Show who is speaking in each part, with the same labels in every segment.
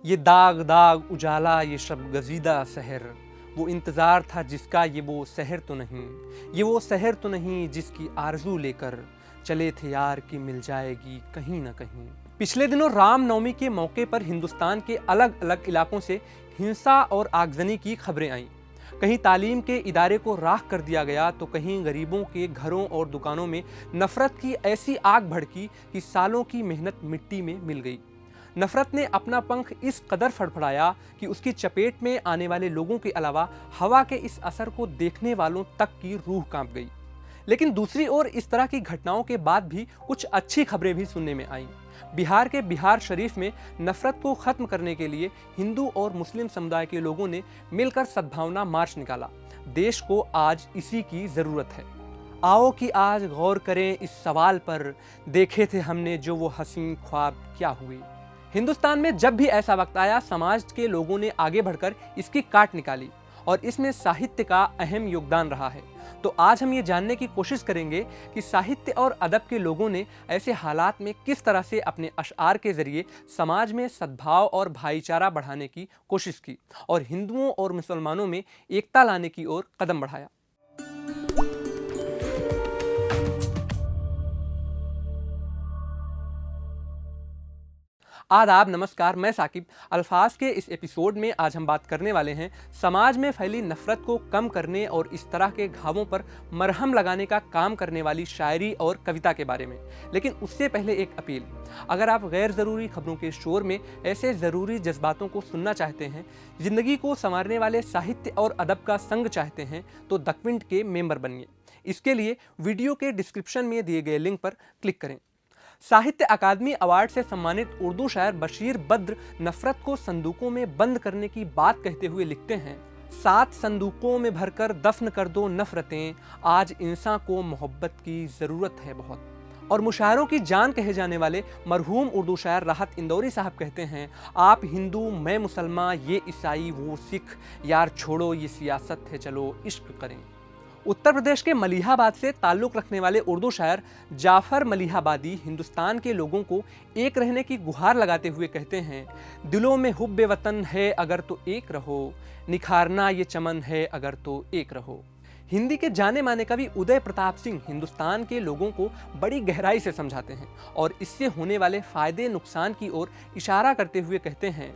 Speaker 1: ये दाग दाग उजाला ये शब गजीदा शहर, वो इंतज़ार था जिसका ये वो शहर तो नहीं, ये वो शहर तो नहीं जिसकी आरजू लेकर चले थे यार कि मिल जाएगी कहीं ना कहीं। पिछले दिनों रामनवमी के मौके पर हिंदुस्तान के अलग अलग इलाकों से हिंसा और आगजनी की खबरें आईं। कहीं तालीम के इदारे को राख कर दिया गया तो कहीं गरीबों के घरों और दुकानों में नफरत की ऐसी आग भड़की कि सालों की मेहनत मिट्टी में मिल गई। नफरत ने अपना पंख इस कदर फड़फड़ाया कि उसकी चपेट में आने वाले लोगों के अलावा हवा के इस असर को देखने वालों तक की रूह कांप गई। लेकिन दूसरी ओर इस तरह की घटनाओं के बाद भी कुछ अच्छी खबरें भी सुनने में आईं। बिहार के बिहार शरीफ में नफरत को खत्म करने के लिए हिंदू और मुस्लिम समुदाय के लोगों ने मिलकर सद्भावना मार्च निकाला। देश को आज इसी की जरूरत है। आओ कि आज गौर करें इस सवाल पर, देखे थे हमने जो वो हसीन ख्वाब क्या हुए। हिंदुस्तान में जब भी ऐसा वक्त आया, समाज के लोगों ने आगे बढ़कर इसकी काट निकाली और इसमें साहित्य का अहम योगदान रहा है। तो आज हम ये जानने की कोशिश करेंगे कि साहित्य और अदब के लोगों ने ऐसे हालात में किस तरह से अपने अशआर के जरिए समाज में सद्भाव और भाईचारा बढ़ाने की कोशिश की और हिंदुओं और मुसलमानों में एकता लाने की ओर कदम बढ़ाया। आदाब, नमस्कार, मैं साकिब। अल्फाज के इस एपिसोड में आज हम बात करने वाले हैं समाज में फैली नफरत को कम करने और इस तरह के घावों पर मरहम लगाने का काम करने वाली शायरी और कविता के बारे में। लेकिन उससे पहले एक अपील, अगर आप गैर ज़रूरी खबरों के शोर में ऐसे ज़रूरी जज्बातों को सुनना चाहते हैं, ज़िंदगी को संवारने वाले साहित्य और अदब का संग चाहते हैं, तो द क्विंट के मेंबर बनिए। इसके लिए वीडियो के डिस्क्रिप्शन में दिए गए लिंक पर क्लिक करें। साहित्य अकादमी अवार्ड से सम्मानित उर्दू शायर बशीर बद्र नफरत को संदूकों में बंद करने की बात कहते हुए लिखते हैं, 7 संदूकों में भरकर दफन कर दो नफरतें, आज इंसान को मोहब्बत की ज़रूरत है बहुत। और मुशायरों की जान कहे जाने वाले मरहूम उर्दू शायर राहत इंदौरी साहब कहते हैं, आप हिंदू मैं मुसलमान ये ईसाई वो सिख, यार छोड़ो ये सियासत है चलो इश्क करें। उत्तर प्रदेश के मलिहाबाद से ताल्लुक़ रखने वाले उर्दू शायर जाफ़र मलिहाबादी हिंदुस्तान के लोगों को एक रहने की गुहार लगाते हुए कहते हैं, दिलों में हुब्बे वतन है अगर तो एक रहो, निखारना ये चमन है अगर तो एक रहो। हिंदी के जाने माने कवि उदय प्रताप सिंह हिंदुस्तान के लोगों को बड़ी गहराई से समझाते हैं और इससे होने वाले फ़ायदे नुकसान की ओर इशारा करते हुए कहते हैं,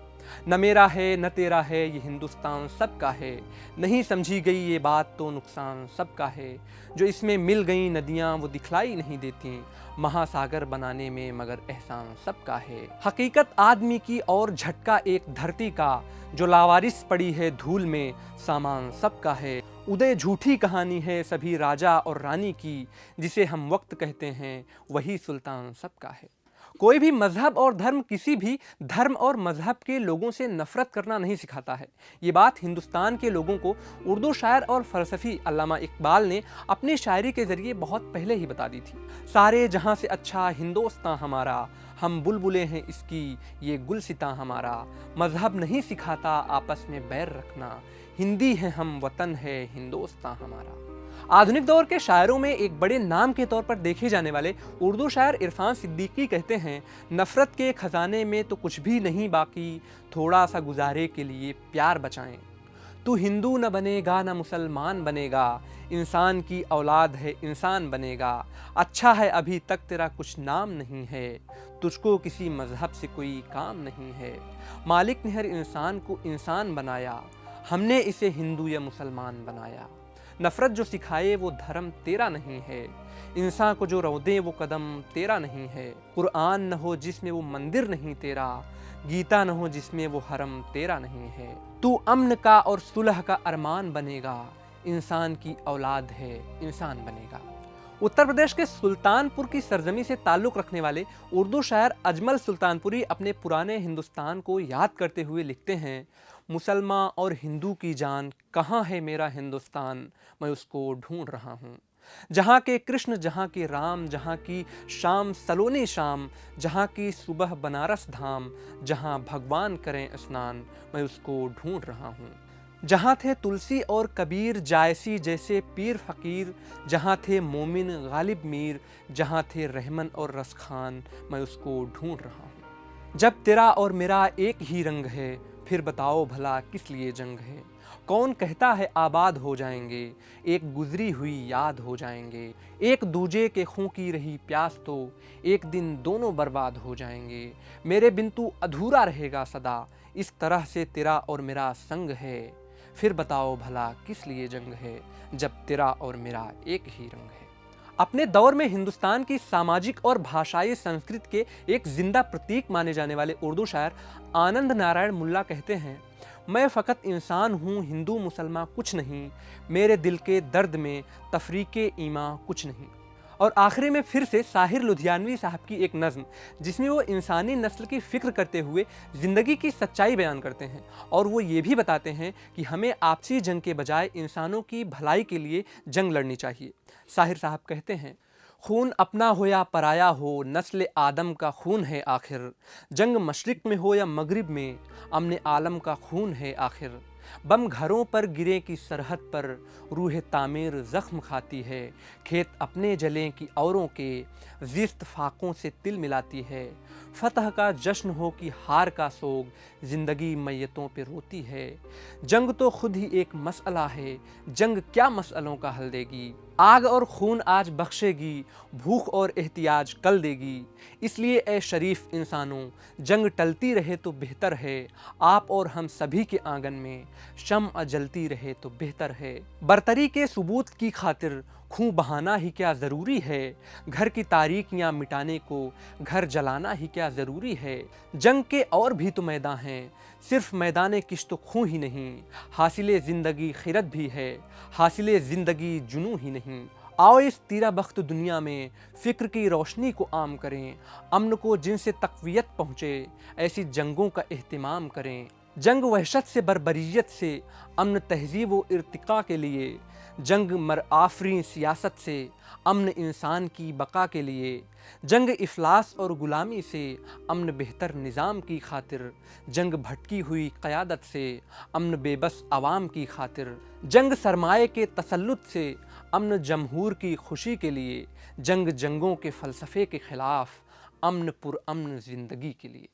Speaker 1: न मेरा है न तेरा है ये हिंदुस्तान सबका है, नहीं समझी गई ये बात तो नुकसान सबका है, जो इसमें मिल गई नदियाँ वो दिखलाई नहीं देती, महासागर बनाने में मगर एहसान सबका है। हकीकत आदमी की और झटका एक धरती का, जो लावारिस पड़ी है धूल में सामान सबका है। उदय झूठी कहानी है सभी राजा और रानी की, जिसे हम वक्त कहते हैं वही सुल्तान सबका है। कोई भी मजहब और धर्म किसी भी धर्म और मजहब के लोगों से नफरत करना नहीं सिखाता है। ये बात हिंदुस्तान के लोगों को उर्दू शायर और फ़लसफ़ी अल्लामा इकबाल ने अपनी शायरी के ज़रिए बहुत पहले ही बता दी थी। सारे जहां से अच्छा हिंदुस्तान हमारा, हम बुलबुलें हैं इसकी ये गुलसितां हमारा, मजहब नहीं सिखाता आपस में बैर रखना, हिंदी है हम वतन है हिंदुस्तान हमारा। आधुनिक दौर के शायरों में एक बड़े नाम के तौर पर देखे जाने वाले उर्दू शायर इरफान सिद्दीकी कहते हैं, नफरत के खजाने में तो कुछ भी नहीं बाकी, थोड़ा सा गुजारे के लिए प्यार बचाएं। तू हिंदू न बनेगा न मुसलमान बनेगा, इंसान की औलाद है इंसान बनेगा, अच्छा है अभी तक तेरा कुछ नाम नहीं है, तुझको किसी मजहब से कोई काम नहीं है, मालिक ने हर इंसान को इंसान बनाया, हमने इसे हिंदू या मुसलमान बनाया। नफरत जो सिखाए वो धर्म तेरा नहीं है, इंसान को जो रौदे वो कदम तेरा नहीं है, कुरान न हो जिसमें वो मंदिर नहीं तेरा, गीता न हो जिसमें वो हरम तेरा नहीं है, तू अमन का और सुलह का अरमान बनेगा, इंसान की औलाद है इंसान बनेगा। उत्तर प्रदेश के सुल्तानपुर की सरजमी से ताल्लुक़ रखने वाले उर्दू शायर अजमल सुल्तानपुरी अपने पुराने हिंदुस्तान को याद करते हुए लिखते हैं, मुसलमान और हिंदू की जान कहाँ है मेरा हिंदुस्तान, मैं उसको ढूंढ रहा हूँ। जहाँ के कृष्ण जहाँ के राम, जहाँ की शाम सलोनी शाम, जहाँ की सुबह बनारस धाम, जहाँ भगवान करें स्नान, मैं उसको ढूंढ रहा हूँ। जहाँ थे तुलसी और कबीर जायसी जैसे पीर फ़कीर, जहाँ थे मोमिन गालिब मीर, जहाँ थे रहमन और रसखान, मैं उसको ढूंढ रहा हूँ। जब तेरा और मेरा एक ही रंग है, फिर बताओ भला किस लिए जंग है। कौन कहता है आबाद हो जाएंगे, एक गुजरी हुई याद हो जाएंगे। एक दूजे के खूं की रही प्यास तो एक दिन दोनों बर्बाद हो जाएंगे। मेरे बिन तू अधूरा रहेगा सदा, इस तरह से तेरा और मेरा संग है। फिर बताओ भला किस लिए जंग है, जब तेरा और मेरा एक ही रंग है। अपने दौर में हिंदुस्तान की सामाजिक और भाषाई संस्कृति के एक जिंदा प्रतीक माने जाने वाले उर्दू शायर आनंद नारायण मुल्ला कहते हैं, मैं फ़कत इंसान हूँ, हिंदू मुसलमान कुछ नहीं, मेरे दिल के दर्द में तफरीक़े ईमा कुछ नहीं। और आखिरी में फिर से साहिर लुधियानवी साहब की एक नज़्म, जिसमें वो इंसानी नस्ल की फ़िक्र करते हुए ज़िंदगी की सच्चाई बयान करते हैं और वो ये भी बताते हैं कि हमें आपसी जंग के बजाय इंसानों की भलाई के लिए जंग लड़नी चाहिए। साहिर साहब कहते हैं, खून अपना हो या पराया हो, नस्ल आदम का खून है आखिर। जंग मशरिक़ में हो या मगरिब में, अमन आलम का खून है आखिर। बम घरों पर गिरे की सरहद पर, रूह तामीर ज़ख्म खाती है। खेत अपने जलें कि औरों के, ज़िस्त फाकों से तिल मिलाती है। फतह का जश्न हो कि हार का सोग, ज़िंदगी मैयतों पे रोती है। जंग तो खुद ही एक मसला है, जंग क्या मसलों का हल देगी। आग और खून आज बख्शेगी, भूख और एहतियाज कल देगी। इसलिए ए शरीफ इंसानों, जंग टलती रहे तो बेहतर है। आप और हम सभी के आंगन में शम्अ जलती रहे तो बेहतर है। बरतरी के सबूत की खातिर खून बहाना ही क्या ज़रूरी है। घर की तारीकियाँ मिटाने को घर जलाना ही क्या ज़रूरी है। जंग के और भी तो मैदान हैं, सिर्फ मैदान किश्त खून ही नहीं। हासिले ज़िंदगी खिरत भी है, हासिले ज़िंदगी जुनू ही नहीं। आओ इस तीरा बख्त दुनिया में फ़िक्र की रोशनी को आम करें। अमन को जिनसे तक़वियत पहुँचे, ऐसी जंगों का एहतिमाम करें। जंग वहशत से बरबरियत से, अमन तहज़ीब व इर्तिक़ा के लिए। जंग मर आफरी सियासत से, अमन इंसान की बका के लिए। जंग इफ़लास और ग़ुलामी से, अमन बेहतर निज़ाम की खातिर। जंग भटकी हुई क़यादत से, अमन बेबस अवाम की खातिर। जंग सरमाए के तसल्लुत से, अमन जमहूर की खुशी के लिए। जंग जंगों के फ़लसफ़े के ख़िलाफ़, अमन पुरअमन ज़िंदगी के लिए।